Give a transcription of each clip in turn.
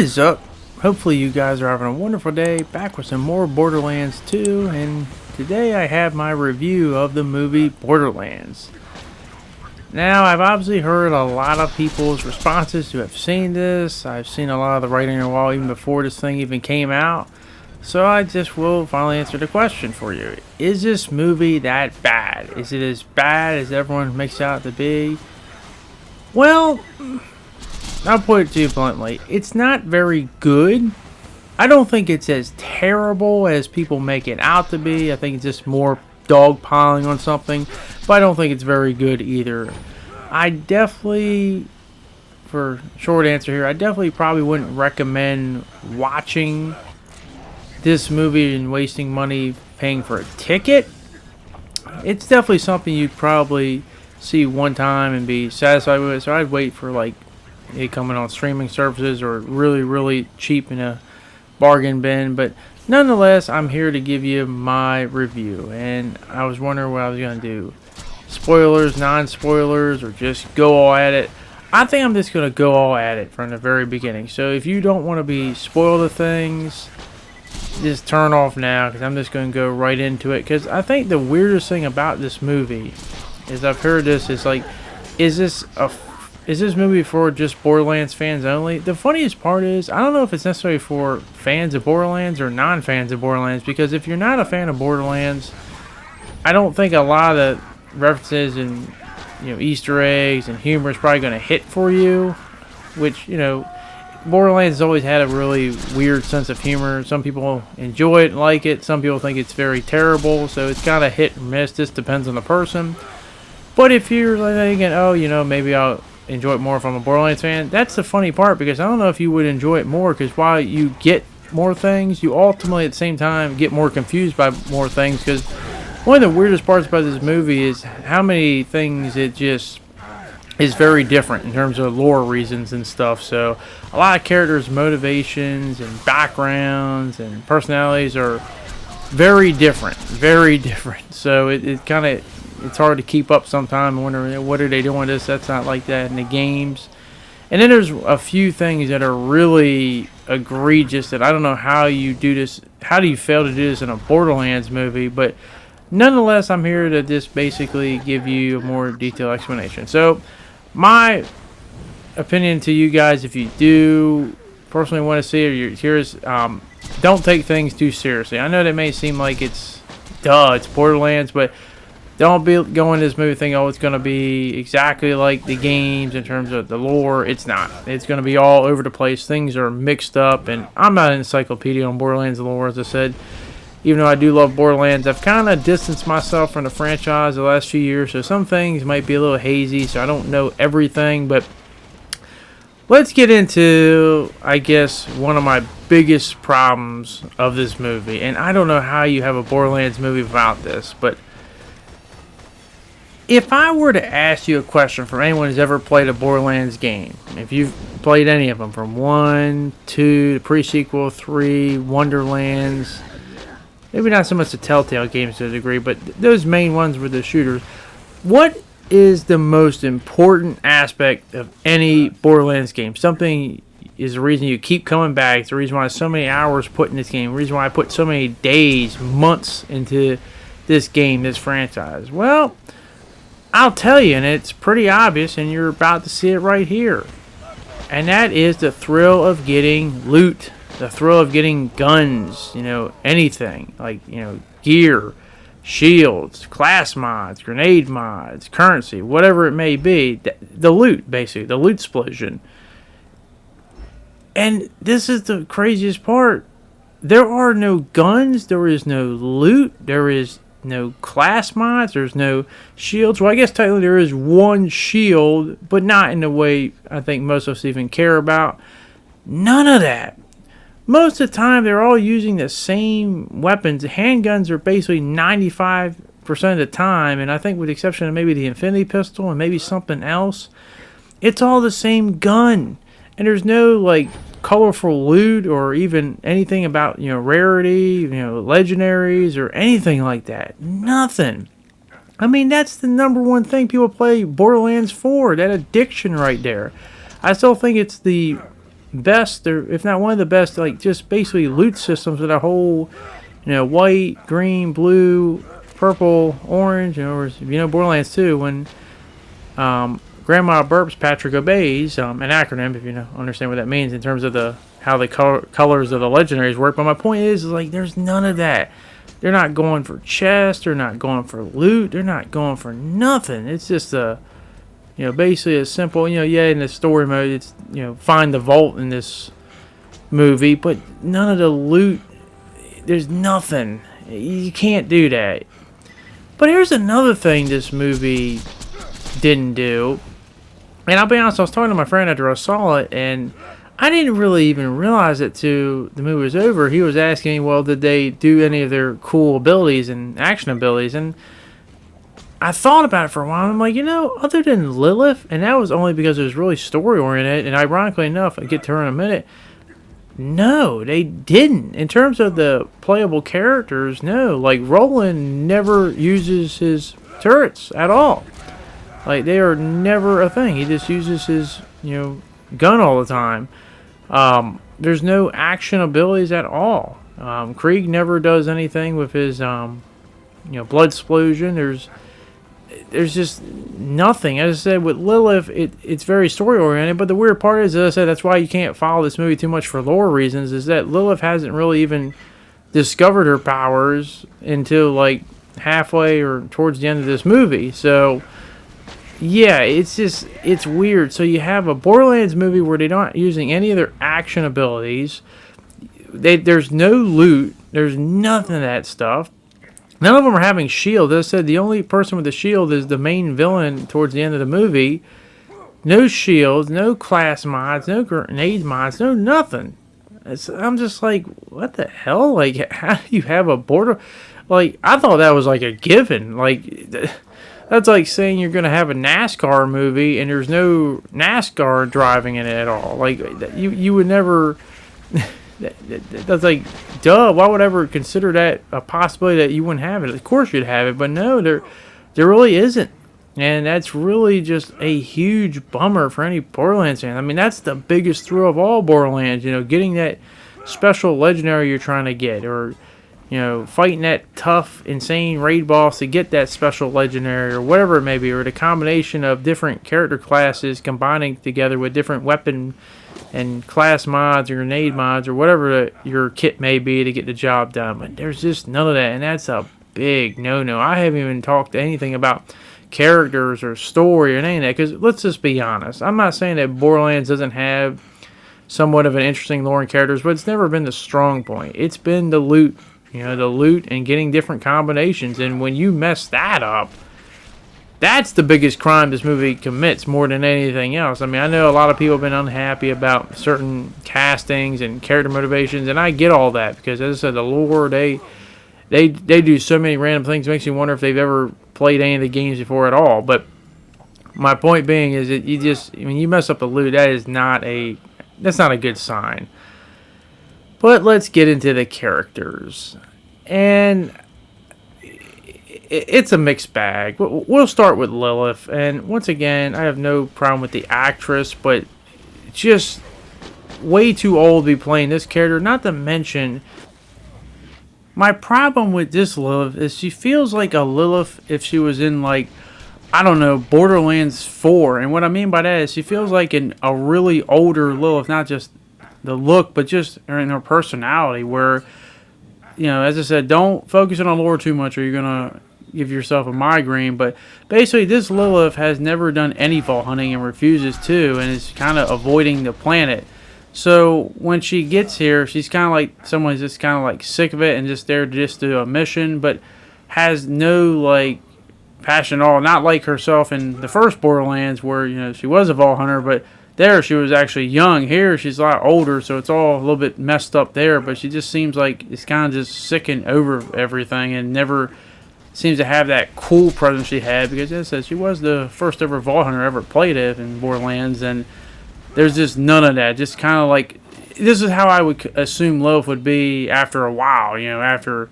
is up? Hopefully you guys are having a wonderful day, back with some more Borderlands 2, and today I have my review of the movie Borderlands. Now, I've obviously heard a lot of people's responses who have seen this. I've seen a lot of the writing on the wall even before this thing even came out. So I just will finally answer the question for you. Is this movie that bad? Is it as bad as everyone makes it out to be? Well, I'll put it to you bluntly. It's not very good. I don't think it's as terrible as people make it out to be. I think it's just more dogpiling on something. But I don't think it's very good either. I definitely, for short answer here, I definitely probably wouldn't recommend watching this movie and wasting money paying for a ticket. It's definitely something you'd probably see one time and be satisfied with. So I'd wait for like it coming on streaming services or really cheap in a bargain bin. But nonetheless, I'm here to give you my review, and I was wondering what I was going to do. Spoilers, non-spoilers, or just go all at it. I think I'm just going to go all at it from the very beginning. So if you don't want to be spoiled of things, just turn off now, because I'm just going to go right into it. Because I think the weirdest thing about this movie is I've heard this is like, is this movie for just Borderlands fans only? The funniest part is I don't know if it's necessarily for fans of Borderlands or non-fans of Borderlands, because if you're not a fan of Borderlands, I don't think a lot of the references and Easter eggs and humor is probably going to hit for you, which Borderlands has always had a really weird sense of humor. Some people enjoy it and like it. Some people think it's very terrible. So it's kind of hit or miss. This depends on the person. But if you're thinking, oh, maybe I'll enjoy it more if I'm a Borderlands fan, that's the funny part, because I don't know if you would enjoy it more, because while you get more things, you ultimately at the same time get more confused by more things, because one of the weirdest parts about this movie is how many things it just is very different in terms of lore reasons and stuff. So a lot of characters' motivations and backgrounds and personalities are very different. So it kind of, it's hard to keep up sometimes. Wondering what are they doing this? That's not like that in the games. And then there's a few things that are really egregious that I don't know how you do this. How do you fail to do this in a Borderlands movie? But nonetheless, I'm here to just basically give you a more detailed explanation. So my opinion to you guys, if you do personally want to see it, or you're curious, don't take things too seriously. I know that may seem like it's Borderlands, but don't be going to this movie thinking, oh, it's going to be exactly like the games in terms of the lore. It's not. It's going to be all over the place. Things are mixed up, and I'm not an encyclopedia on Borderlands lore, as I said. Even though I do love Borderlands, I've kind of distanced myself from the franchise the last few years, so some things might be a little hazy, so I don't know everything. But let's get into, I guess, one of my biggest problems of this movie. And I don't know how you have a Borderlands movie without this, but if I were to ask you a question from anyone who's ever played a Borderlands game, if you've played any of them, from 1, 2, the pre-sequel, 3, Wonderlands, maybe not so much the Telltale games to a degree, but those main ones were the shooters. What is the most important aspect of any Borderlands game? Something is the reason you keep coming back. It's the reason why so many hours put in this game. The reason why I put so many days, months into this game, this franchise. Well, I'll tell you, and it's pretty obvious, and you're about to see it right here. And that is the thrill of getting loot. The thrill of getting guns, anything, like, gear, shields, class mods, grenade mods, currency, whatever it may be. The loot, basically, the loot explosion. And this is the craziest part. There are no guns, there is no loot, there is no class mods, there's no shields. Well, I guess technically there is one shield, but not in the way I think most of us even care about. None of that. Most of the time, they're all using the same weapons. Handguns are basically 95% of the time, and I think with the exception of maybe the Infinity Pistol and maybe something else, it's all the same gun. And there's no, colorful loot or even anything about, rarity, legendaries or anything like that. Nothing. I mean, that's the number one thing people play Borderlands for, that addiction right there. I still think it's the best, or if not one of the best, like just basically loot systems with a whole, white, green, blue, purple, orange. Or Borderlands 2, when Grandma burps, Patrick obeys, an acronym, if you understand what that means in terms of how the colors of the legendaries work. But my point is like there's none of that. They're not going for chests. They're not going for loot. They're not going for nothing. It's just basically a simple, in the story mode, it's, find the vault in this movie, but none of the loot, there's nothing. You can't do that. But here's another thing this movie didn't do. And I'll be honest, I was talking to my friend after I saw it, and I didn't really even realize it till the movie was over. He was asking me, well, did they do any of their cool abilities and action abilities? And I thought about it for a while. I'm like, other than Lilith, and that was only because it was really story-oriented, and ironically enough, I'll get to her in a minute, no, they didn't. In terms of the playable characters, no. Like, Roland never uses his turrets at all. Like, they are never a thing. He just uses his, gun all the time. There's no action abilities at all. Krieg never does anything with his, blood explosion. There's just nothing. As I said, with Lilith, it's very story-oriented, but the weird part is, as I said, that's why you can't follow this movie too much for lore reasons, is that Lilith hasn't really even discovered her powers until, like, halfway or towards the end of this movie. So, yeah, it's weird. So you have a Borderlands movie where they're not using any of their action abilities. There's no loot. There's nothing of that stuff. None of them are having shields. As I said, the only person with a shield is the main villain towards the end of the movie. No shields, no class mods, no grenade mods, no nothing. I'm just like, what the hell? Like, how do you have a border? Like, I thought that was like a given. Like, that's like saying you're going to have a NASCAR movie and there's no NASCAR driving in it at all. Like, you would never... That's like, duh, why would I ever consider that a possibility that you wouldn't have it? Of course you'd have it, but no, there really isn't. And that's really just a huge bummer for any Borderlands fan. I mean, that's the biggest thrill of all Borderlands, getting that special legendary you're trying to get, or, fighting that tough, insane raid boss to get that special legendary, or whatever it may be, or the combination of different character classes combining together with different weapon and class mods or grenade mods or whatever your kit may be to get the job done. But there's just none of that, and that's a big no-no. I haven't even talked anything about characters or story or any of that, because let's just be honest. I'm not saying that Borderlands doesn't have somewhat of an interesting lore and characters, but it's never been the strong point. It's been the loot, the loot and getting different combinations, and when you mess that up, that's the biggest crime this movie commits more than anything else. I mean, I know a lot of people have been unhappy about certain castings and character motivations, and I get all that because, as I said, the lore, they do so many random things. It makes me wonder if they've ever played any of the games before at all. But my point being is that when you mess up the loot, that's not a good sign. But let's get into the characters. And it's a mixed bag. We'll start with Lilith, and once again, I have no problem with the actress, but just way too old to be playing this character. Not to mention, my problem with this Lilith is she feels like a Lilith if she was in, like, I don't know, Borderlands 4, and what I mean by that is she feels like a really older Lilith, not just the look, but just in her personality, where, as I said, don't focus on the lore too much or you're going to give yourself a migraine. But basically, this Lilith has never done any vault hunting and refuses to, and is kind of avoiding the planet. So when she gets here, she's kind of like someone's just kind of like sick of it and just there to just do a mission, but has no like passion at all. Not like herself in the first Borderlands, where she was a vault hunter, but there she was actually young. Here she's a lot older, so it's all a little bit messed up there. But she just seems like it's kind of just sick and over everything, and never seems to have that cool presence she had, because as I said, she was the first ever vault hunter ever played it in Borderlands, and there's just none of that. Just kind of like, this is how I would assume Lilith would be after a while, after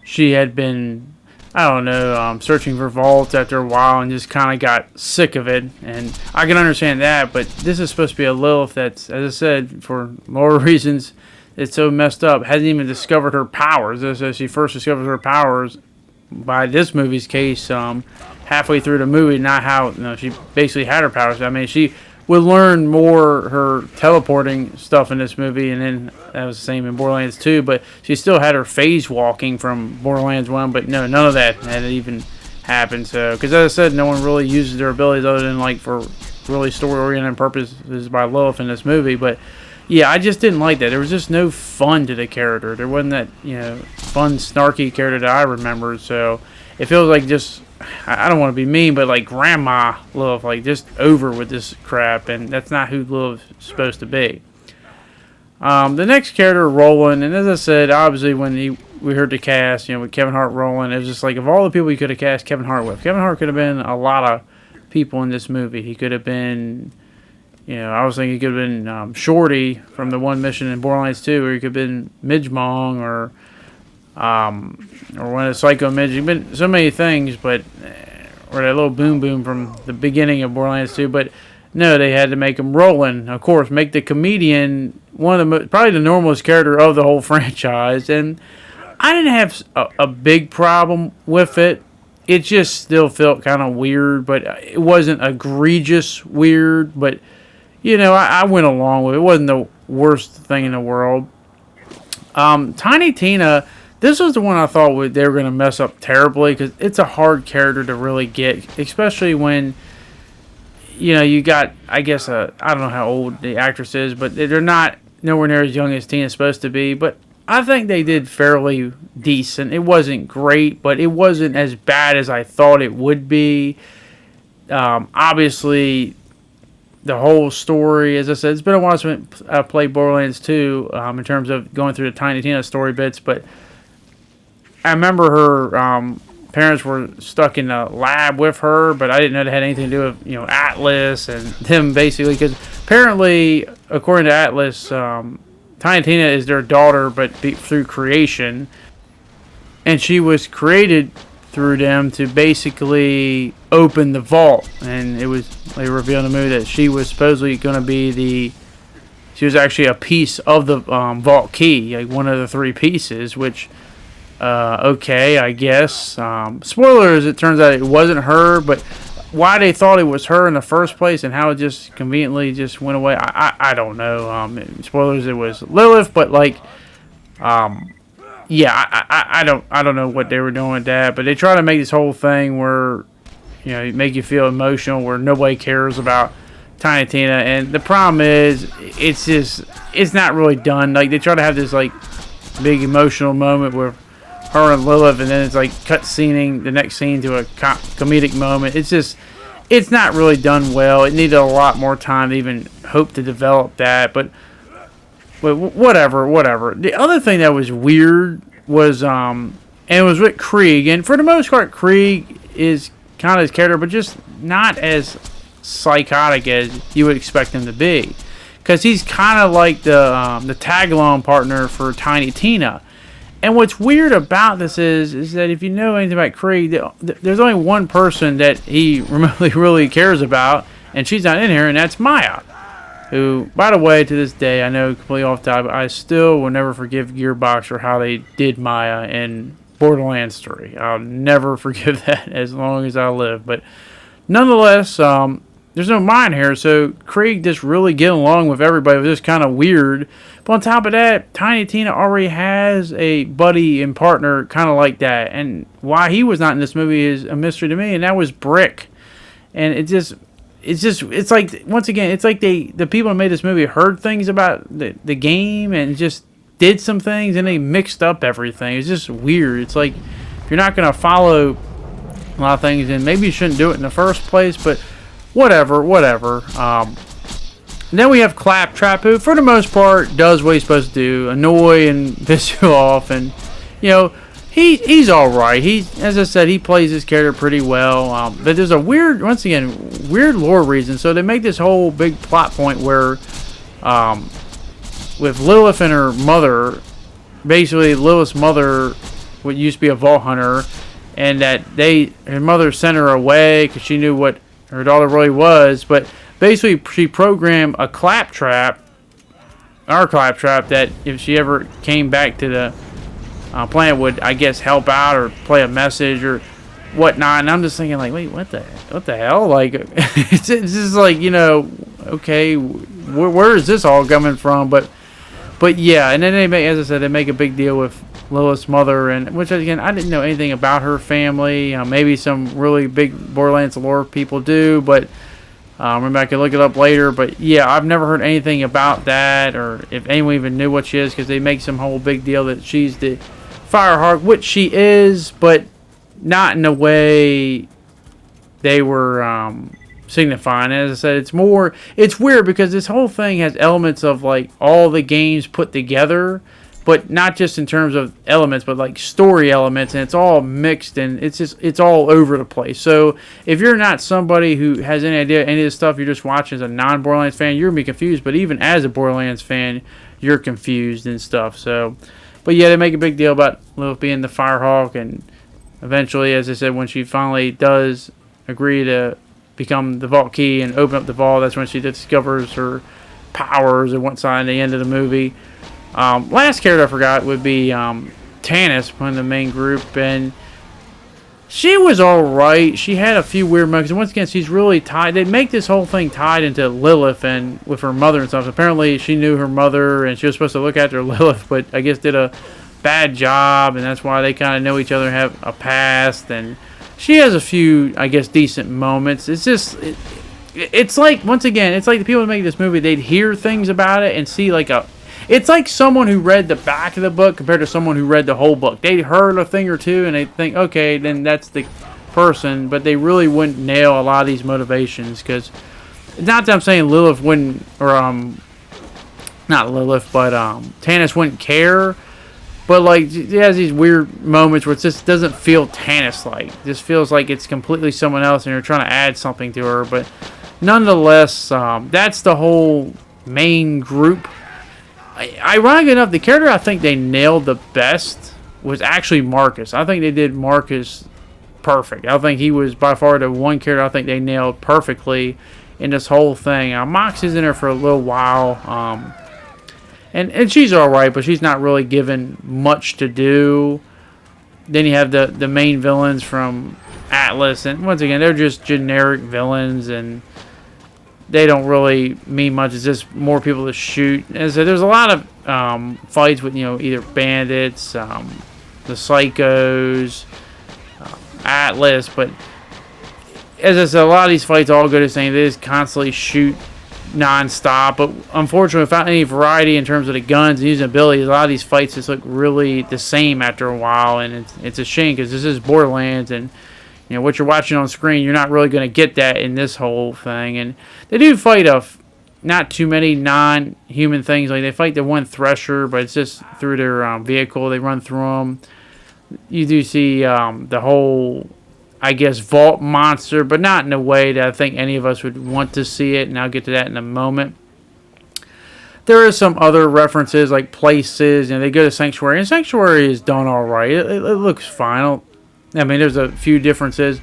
she had been I don't know, searching for vaults after a while and just kind of got sick of it. And I can understand that, but this is supposed to be a Lilith that's, as I said, for more reasons, it's so messed up, hasn't even discovered her powers. So she first discovers her powers by this movie's case, halfway through the movie, not how, she basically had her powers. I mean, she would learn more her teleporting stuff in this movie, and then that was the same in Borderlands 2, but she still had her phase walking from Borderlands 1, but no, none of that had even happened. So, because as I said, no one really uses their abilities other than like for really story-oriented purposes by Lilith in this movie. But yeah, I just didn't like that. There was just no fun to the character. There wasn't that, fun, snarky character that I remember. So it feels like just, I don't want to be mean, but like Grandma Lilith, like just over with this crap, and that's not who Lilith's supposed to be. The next character, Roland, and as I said, obviously when we heard the cast, with Kevin Hart, Roland, it was just like, of all the people you could have cast Kevin Hart with, Kevin Hart could have been a lot of people in this movie. He could have been, I was thinking he could have been Shorty from the one mission in Borderlands 2, or he could have been Midge Mong, or one of the Psycho Midge. He's been so many things, but or that little Boom Boom from the beginning of Borderlands 2. But no, they had to make him Roland. Of course, make the comedian one of the probably the normalest character of the whole franchise. And I didn't have a big problem with it. It just still felt kind of weird, but it wasn't egregious weird. But I went along with it. It wasn't the worst thing in the world. Tiny Tina. This was the one I thought they were going to mess up terribly, because it's a hard character to really get, especially when, you got, I guess, I don't know how old the actress is, but they're not nowhere near as young as Tina's supposed to be. But I think they did fairly decent. It wasn't great, but it wasn't as bad as I thought it would be. Obviously, the whole story, as I said, it's been a while since I played Borderlands 2 in terms of going through the Tiny Tina story bits, but I remember her parents were stuck in a lab with her, but I didn't know they had anything to do with, Atlas and them, basically, because apparently, according to Atlas, Tiny Tina is their daughter, but through creation, and she was created through them to basically open the vault, and they revealed in the movie that she was supposedly going to be she was actually a piece of the vault key, like one of the three pieces, which... okay, I guess. Spoilers, it turns out it wasn't her, but why they thought it was her in the first place and how it just conveniently just went away, I don't know. Spoilers, it was Lilith, but like, yeah, I don't know what they were doing with that, but they try to make this whole thing where, make you feel emotional, where nobody cares about Tiny Tina, and the problem is, it's not really done. Like, they try to have this, like, big emotional moment where her and Lilith, and then it's like cut-scening the next scene to a comedic moment. It's not really done well. It needed a lot more time to even hope to develop that, but whatever. The other thing that was weird was, and it was with Krieg, and for the most part, Krieg is kind of his character, but just not as psychotic as you would expect him to be, because he's kind of like the tag-along partner for Tiny Tina. And what's weird about this is that if you know anything about Krieg, there's only one person that he really cares about, and she's not in here, and that's Maya. Who, by the way, to this day, I know completely off topic, I still will never forgive Gearbox for how they did Maya in Borderlands 3. I'll never forgive that as long as I live. But nonetheless, there's no Maya in here, so Krieg just really getting along with everybody was just kind of weird. But on top of that, Tiny Tina already has a buddy and partner kind of like that. And why he was not in this movie is a mystery to me, and that was Brick. And it's like, once again, it's like the people who made this movie heard things about the game and just did some things, and they mixed up everything. It's just weird. It's like, if you're not going to follow a lot of things, then maybe you shouldn't do it in the first place, but whatever. Then we have Claptrap, who for the most part does what he's supposed to do, annoy and piss you off, and he's all right. As I said, he plays his character pretty well. But there's a weird lore reason. So they make this whole big plot point where, with Lilith and her mother, basically Lilith's mother, what used to be a vault hunter, and that her mother sent her away because she knew what her daughter really was. But basically, she programmed a claptrap, our claptrap, that if she ever came back to the planet, would, I guess, help out or play a message or whatnot. And I'm just thinking, like, wait, what the hell? Like, it's just like, okay, where is this all coming from? But yeah, and then as I said, they make a big deal with Lilith's mother, and which, again, I didn't know anything about her family. Maybe some really big Borderlands lore people do, but maybe I could look it up later. But yeah, I've never heard anything about that, or if anyone even knew what she is, because they make some whole big deal that she's the Firehawk, which she is, but not in the way they were signifying. As I said, it's weird because this whole thing has elements of like all the games put together, but not just in terms of elements, but like story elements, and it's all mixed, and it's all over the place. So if you're not somebody who has any idea any of this stuff, you're just watching as a non-Borderlands fan, you're gonna be confused. But even as a Borderlands fan, you're confused and stuff. So, but yeah, they make a big deal about Lilith being the Firehawk, and eventually, as I said, when she finally does agree to become the Vault Key and open up the vault, that's when she discovers her powers and whatnot at the end of the movie. Last character I forgot would be Tannis, one of the main group, and she was alright. She had a few weird moments, and once again, she's really tied. They make this whole thing tied into Lilith and with her mother and stuff. Apparently, she knew her mother, and she was supposed to look after Lilith, but I guess did a bad job, and that's why they kind of know each other, have a past, and she has a few, I guess, decent moments. It's just, it's like, once again, it's like the people who make this movie, they'd hear things about it and see like it's like someone who read the back of the book compared to someone who read the whole book. They heard a thing or two and they think, okay, then that's the person, but they really wouldn't nail a lot of these motivations, because not that I'm saying Lilith wouldn't, or not Lilith, but Tannis wouldn't care. But like, he has these weird moments where it just doesn't feel Tannis-like. It just feels like it's completely someone else, and you're trying to add something to her. But nonetheless, that's the whole main group. Ironically enough, the character I think they nailed the best was actually Marcus. I think they did Marcus perfect. I think he was by far the one character I think they nailed perfectly in this whole thing. Mox is in there for a little while. And she's alright, but she's not really given much to do. Then you have the main villains from Atlas, and once again, they're just generic villains, and they don't really mean much. It's just more people to shoot. And so there's a lot of fights with, either bandits, the psychos, Atlas, but as I said, a lot of these fights all go the same. They just constantly shoot non-stop, but unfortunately without any variety in terms of the guns and using abilities, a lot of these fights just look really the same after a while, and it's a shame because this is Borderlands, and what you're watching on screen, you're not really going to get that in this whole thing. And they do fight not too many non-human things. Like, they fight the one Thresher, but it's just through their vehicle. They run through them. You do see the whole, I guess, vault monster, but not in a way that I think any of us would want to see it, and I'll get to that in a moment. There are some other references, like places, they go to Sanctuary, and Sanctuary is done alright. It looks fine. I mean, there's a few differences.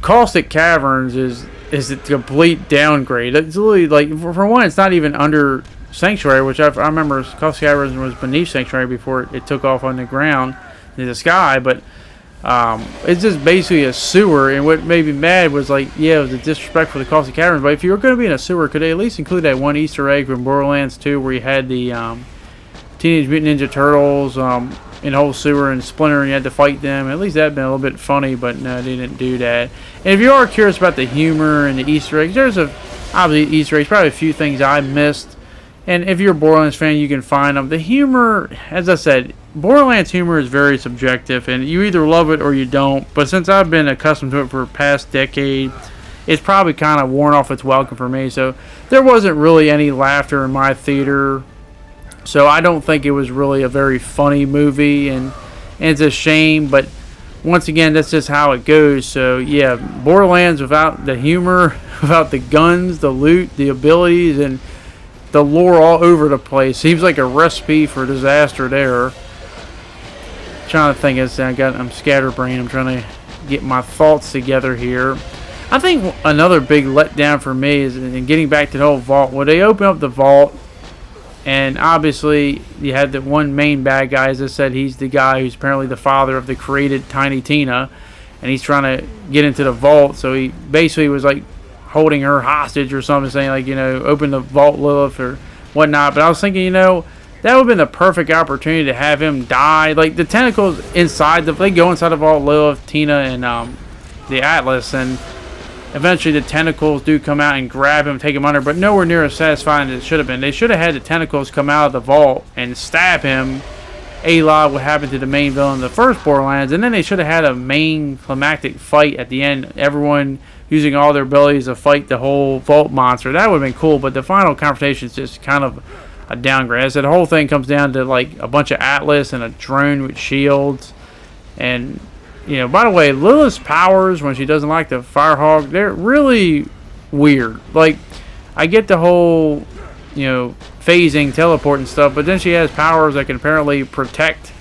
Caustic Caverns is a complete downgrade. It's literally, like, for one, it's not even under Sanctuary, which I remember Caustic Caverns was beneath Sanctuary before it took off on the ground in the sky, but it's just basically a sewer. And what made me mad was, like, yeah, it was a disrespect for the Caustic Caverns, but if you were going to be in a sewer, could they at least include that one Easter egg from Borderlands 2 where you had the Teenage Mutant Ninja Turtles in the whole sewer and Splinter, and you had to fight them? At least that'd been a little bit funny, but no, they didn't do that. And if you are curious about the humor and the Easter eggs, there's obviously Easter eggs, probably a few things I missed. And if you're a Borderlands fan, you can find them. The humor, as I said, Borderlands humor is very subjective, and you either love it or you don't. But since I've been accustomed to it for the past decade, it's probably kind of worn off its welcome for me. So there wasn't really any laughter in my theater. So I don't think it was really a very funny movie, and it's a shame. But once again, that's just how it goes. So yeah, Borderlands without the humor, without the guns, the loot, the abilities, and the lore all over the place, seems like a recipe for disaster there. trying to think. I'm scatterbrained. I'm trying to get my thoughts together here. I think another big letdown for me is in getting back to the whole vault. When they open up the vault, and obviously you had the one main bad guy, as I said, he's the guy who's apparently the father of the created Tiny Tina, and he's trying to get into the vault. So he basically was like holding her hostage or something, saying like, open the vault, Lilith, or whatnot. But I was thinking, that would have been the perfect opportunity to have him die. Like, the tentacles inside, they go inside the vault, Lilith, Tina, and the Atlas, and eventually the tentacles do come out and grab him, take him under, but nowhere near as satisfying as it should have been. They should have had the tentacles come out of the vault and stab him, a la what happened to the main villain in the first Borderlands, and then they should have had a main climactic fight at the end, everyone using all their abilities to fight the whole vault monster. That would have been cool, but the final confrontation is just kind of a downgrade. I said the whole thing comes down to like a bunch of Atlas and a drone with shields. And by the way, Lilith's powers when she doesn't like the Firehawk, they're really weird. Like, I get the whole phasing, teleport and stuff, but then she has powers that can apparently protect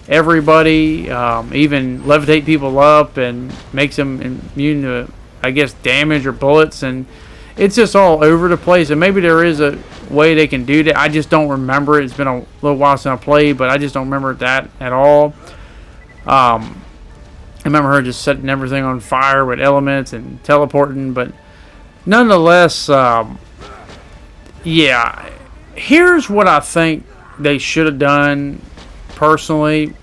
everybody, even levitate people up and makes them immune to, I guess, damage or bullets. And it's just all over the place, and maybe there is a way they can do that. I just don't remember it. It's been a little while since I played, but I just don't remember that at all. I remember her just setting everything on fire with elements and teleporting, but nonetheless, yeah. Here's what I think they should have done, personally.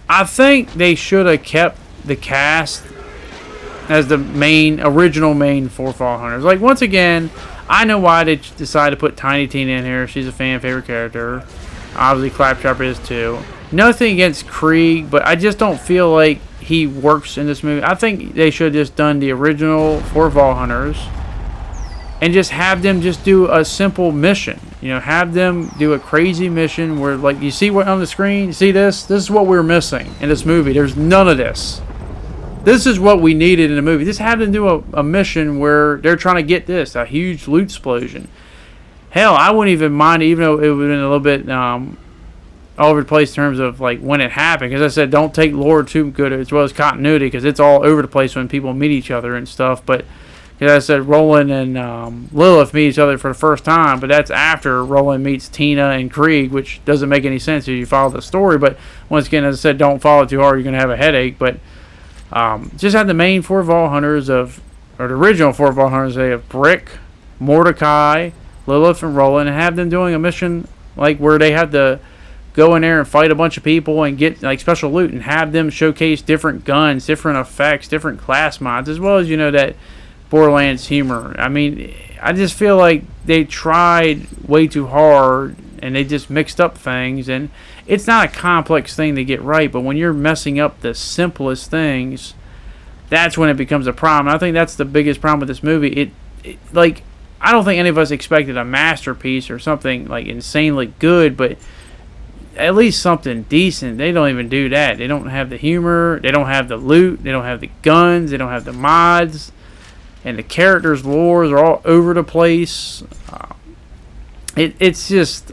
I think they should have kept the cast as the original main Forefall Hunters. Like, once again, I know why they decided to put Tiny Tina in here. She's a fan favorite character. Obviously, Claptrap is too. Nothing against Krieg, but I just don't feel like he works in this movie. I think they should have just done the original Forefall Hunters and just have them just do a simple mission. Have them do a crazy mission where, like, you see what on the screen? You see this? This is what we're missing in this movie. There's none of this. This is what we needed in the movie. Just have them do a mission where they're trying to get a huge loot explosion. Hell, I wouldn't even mind, even though it would have been a little bit all over the place in terms of like when it happened. Because I said, don't take lore too good as well as continuity, because it's all over the place when people meet each other and stuff. But as I said, Roland and Lilith meet each other for the first time, but that's after Roland meets Tina and Krieg, which doesn't make any sense if you follow the story. But once again, as I said, don't follow it too hard, you're going to have a headache. But just have the main Forefall Hunters or the original Forefall Hunters. They have Brick, Mordecai, Lilith, and Roland, and have them doing a mission like where they have to go in there and fight a bunch of people and get like special loot, and have them showcase different guns, different effects, different class mods, as well as that Borderlands humor. I mean, I just feel like they tried way too hard and they just mixed up things, and it's not a complex thing to get right, but when you're messing up the simplest things, that's when it becomes a problem. And I think that's the biggest problem with this movie. Like, I don't think any of us expected a masterpiece or something like insanely good, but at least something decent. They don't even do that. They don't have the humor, they don't have the loot, they don't have the guns, they don't have the mods, and the characters' lores are all over the place. It's just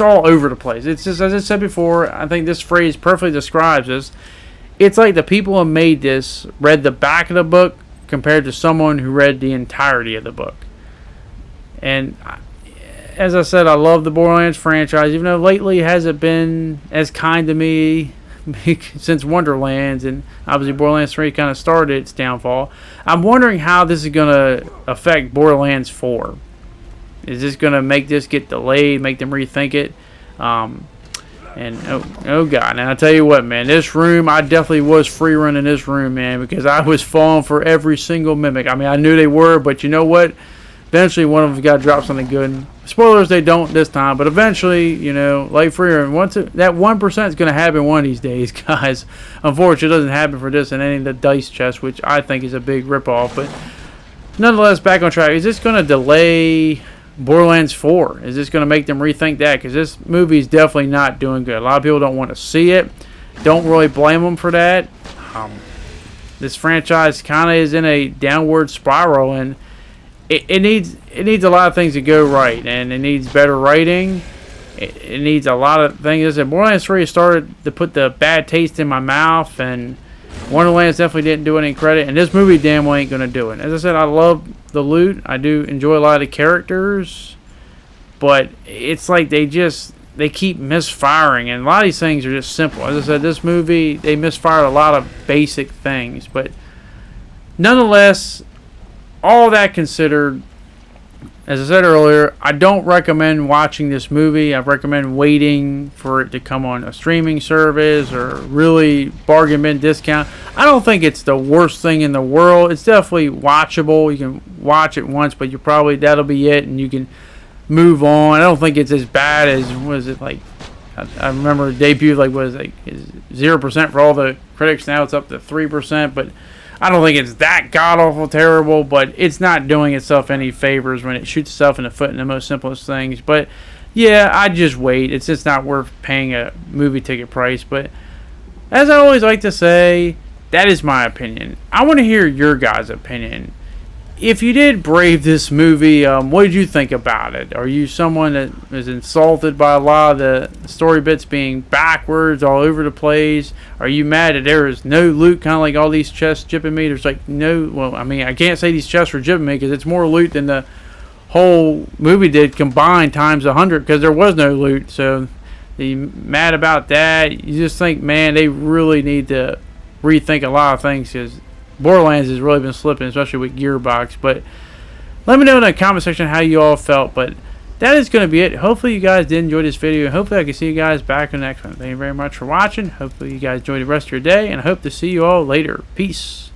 all over the place. It's just, as I said before, I think this phrase perfectly describes this. It's like the people who made this read the back of the book compared to someone who read the entirety of the book. And as I said, I love the Borderlands franchise, even though lately it hasn't been as kind to me since Wonderlands, and obviously Borderlands 3 kind of started its downfall. I'm wondering how this is going to affect Borderlands 4. Is this going to make this get delayed, make them rethink it? And oh god, and I tell you what, man, this room, I definitely was free running this room, man, because I was falling for every single mimic. I mean, I knew they were, but you know what? Eventually, one of them's got to drop something good. Spoilers, they don't this time, but eventually, like free run, that 1% is going to happen one of these days, guys. Unfortunately, it doesn't happen for this in any of the dice chests, which I think is a big ripoff. But nonetheless, back on track. Is this going to delay Borderlands 4? Is this going to make them rethink that? Because this movie is definitely not doing good. A lot of people don't want to see it. Don't really blame them for that. This franchise kind of is in a downward spiral, and it needs a lot of things to go right, and it needs better writing. it needs a lot of things. As I said, Borderlands 3 started to put the bad taste in my mouth, and Borderlands definitely didn't do any credit, and this movie damn well ain't gonna do it. As I said, I love the loot. I do enjoy a lot of the characters, but it's like they keep misfiring, and a lot of these things are just simple. As I said, this movie, they misfired a lot of basic things, but nonetheless, all that considered, as I said earlier, I don't recommend watching this movie. I recommend waiting for it to come on a streaming service or really bargain bin discount. I don't think it's the worst thing in the world. It's definitely watchable. You can watch it once, but that'll be it, and you can move on. I don't think it's as bad as, was it like, I remember it debuted like, was it like 0% for all the critics. Now it's up to 3%, but I don't think it's that god-awful terrible, but it's not doing itself any favors when it shoots itself in the foot in the most simplest things. But yeah, I'd just wait. It's just not worth paying a movie ticket price. But as I always like to say, that is my opinion. I want to hear your guys' opinion. If you did brave this movie, what did you think about it? Are you someone that is insulted by a lot of the story bits being backwards all over the place? Are you mad that there is no loot, kind of like all these chests jipping me? There's like no, well, I mean, I can't say these chests were jipping me because it's more loot than the whole movie did combined times 100 because there was no loot. So you mad about that? You just think, man, they really need to rethink a lot of things because Borderlands has really been slipping, especially with Gearbox. But let me know in the comment section how you all felt. But that is going to be it. Hopefully you guys did enjoy this video, and hopefully I can see you guys back in the next one. Thank you very much for watching. Hopefully you guys enjoy the rest of your day, and I hope to see you all later. Peace.